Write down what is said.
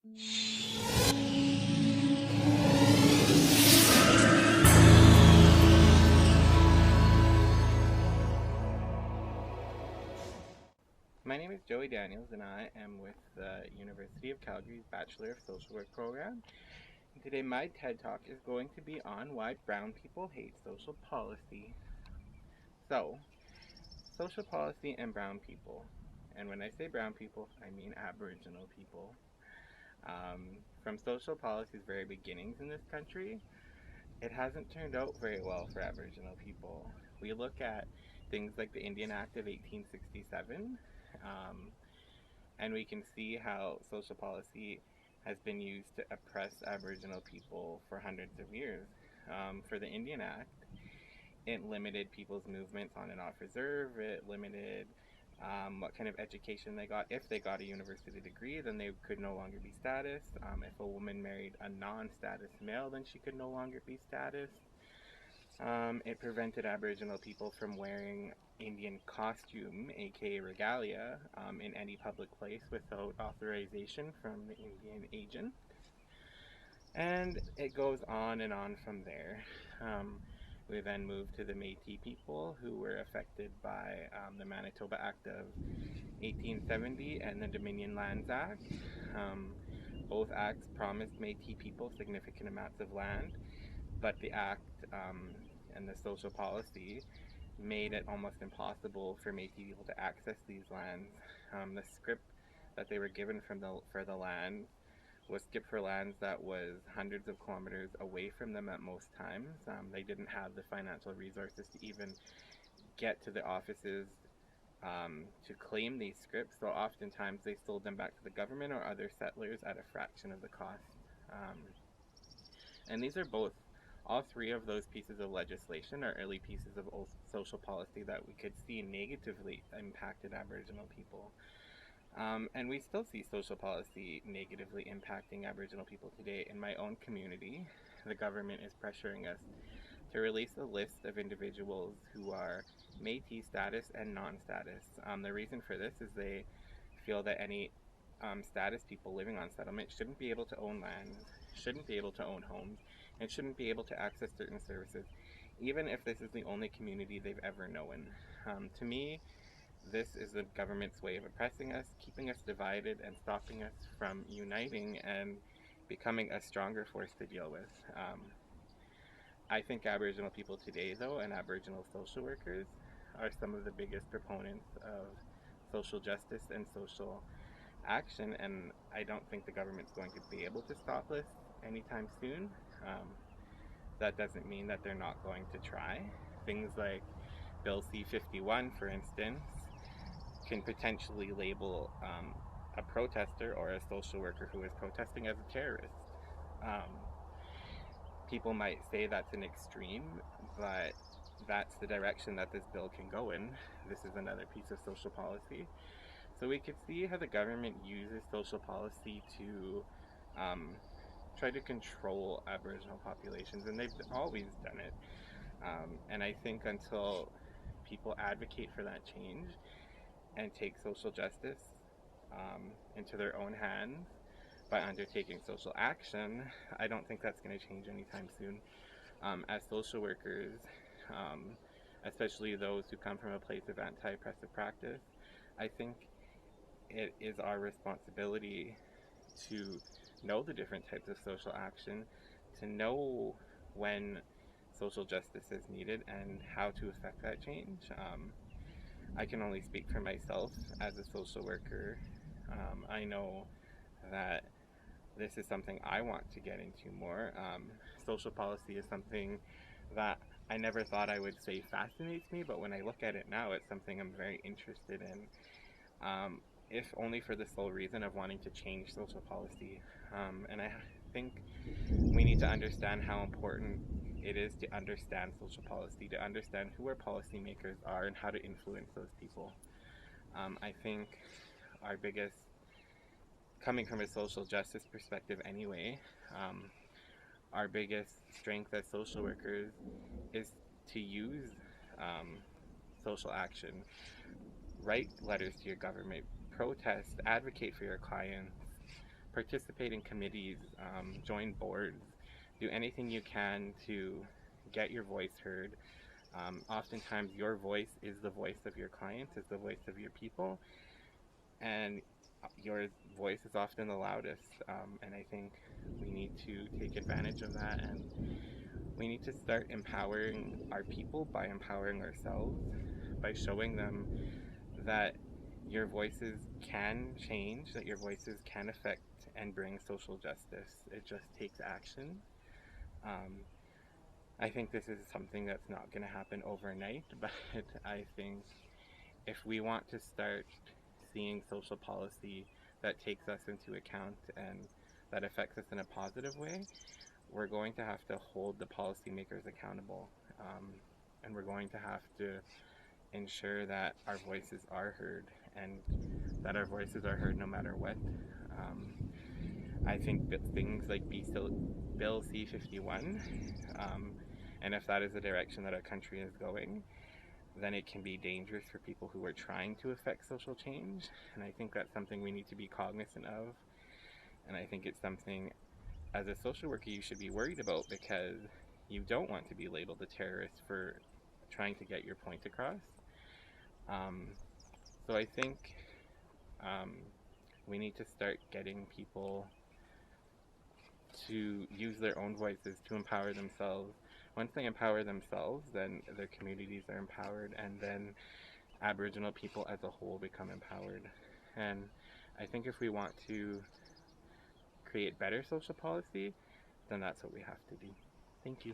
My name is Joey Daniels, and I am with the University of Calgary's Bachelor of Social Work program. And today, my TED Talk is going to be on why brown people hate social policy. So, social policy and brown people. And when I say brown people, I mean Aboriginal people. From social policy's very beginnings in this country, it hasn't turned out very well for Aboriginal people. We look at things like the Indian Act of 1867, and we can see how social policy has been used to oppress Aboriginal people for hundreds of years. For the Indian Act, it limited people's movements on and off reserve. It limited what kind of education they got. If they got a university degree, then they could no longer be status. If a woman married a non-status male, then she could no longer be status. It prevented Aboriginal people from wearing Indian costume, aka regalia, in any public place without authorization from the Indian agent. And it goes on and on from there. We then moved to the Métis people, who were affected by the Manitoba Act of 1870 and the Dominion Lands Act. Both acts promised Métis people significant amounts of land, but the act and the social policy made it almost impossible for Métis people to access these lands. The scrip that they were given for the land was skipped for lands that was hundreds of kilometers away from them at most times. They didn't have the financial resources to even get to the offices to claim these scripts, so oftentimes they sold them back to the government or other settlers at a fraction of the cost. And these are both, all three of those pieces of legislation are early pieces of social policy that we could see negatively impacted Aboriginal people. And we still see social policy negatively impacting Aboriginal people today. In my own community, the government is pressuring us to release a list of individuals who are Métis status and non-status. The reason for this is they feel that any status people living on settlement shouldn't be able to own land, shouldn't be able to own homes, and shouldn't be able to access certain services, even if this is the only community they've ever known. To me, this is the government's way of oppressing us, keeping us divided, and stopping us from uniting and becoming a stronger force to deal with. I think Aboriginal people today, though, and Aboriginal social workers are some of the biggest proponents of social justice and social action, and I don't think the government's going to be able to stop this anytime soon. That doesn't mean that they're not going to try. Things like Bill C-51, for instance, can potentially label a protester or a social worker who is protesting as a terrorist. People might say that's an extreme, but that's the direction that this bill can go in. This is another piece of social policy. So we could see how the government uses social policy to try to control Aboriginal populations, and they've always done it. And I think until people advocate for that change and take social justice into their own hands by undertaking social action, I don't think that's going to change anytime soon. As social workers, especially those who come from a place of anti-oppressive practice, I think it is our responsibility to know the different types of social action, to know when social justice is needed and how to affect that change. I can only speak for myself as a social worker. I know that this is something I want to get into more. Social policy is something that I never thought I would say fascinates me, but when I look at it now, it's something I'm very interested in, if only for the sole reason of wanting to change social policy. And I think we need to understand how important it is to understand social policy, to understand who our policymakers are and how to influence those people. I think our biggest, coming from a social justice perspective anyway, our biggest strength as social workers is to use social action, write letters to your government, protest, advocate for your clients, participate in committees, join boards, do anything you can to get your voice heard. Oftentimes your voice is the voice of your clients, is the voice of your people, and your voice is often the loudest. And I think we need to take advantage of that, and we need to start empowering our people by empowering ourselves, by showing them that your voices can change, that your voices can affect and bring social justice. It just takes action. I think this is something that's not going to happen overnight, but I think if we want to start seeing social policy that takes us into account and that affects us in a positive way, we're going to have to hold the policymakers accountable, and we're going to have to ensure that our voices are heard, and that our voices are heard no matter what. I think that things like Bill C-51, and if that is the direction that our country is going, then it can be dangerous for people who are trying to affect social change, and I think that's something we need to be cognizant of, and I think it's something as a social worker you should be worried about, because you don't want to be labeled a terrorist for trying to get your point across. So I think we need to start getting people to use their own voices to empower themselves. Once they empower themselves, then their communities are empowered, and then Aboriginal people as a whole become empowered. And I think if we want to create better social policy, then that's what we have to do. Thank you.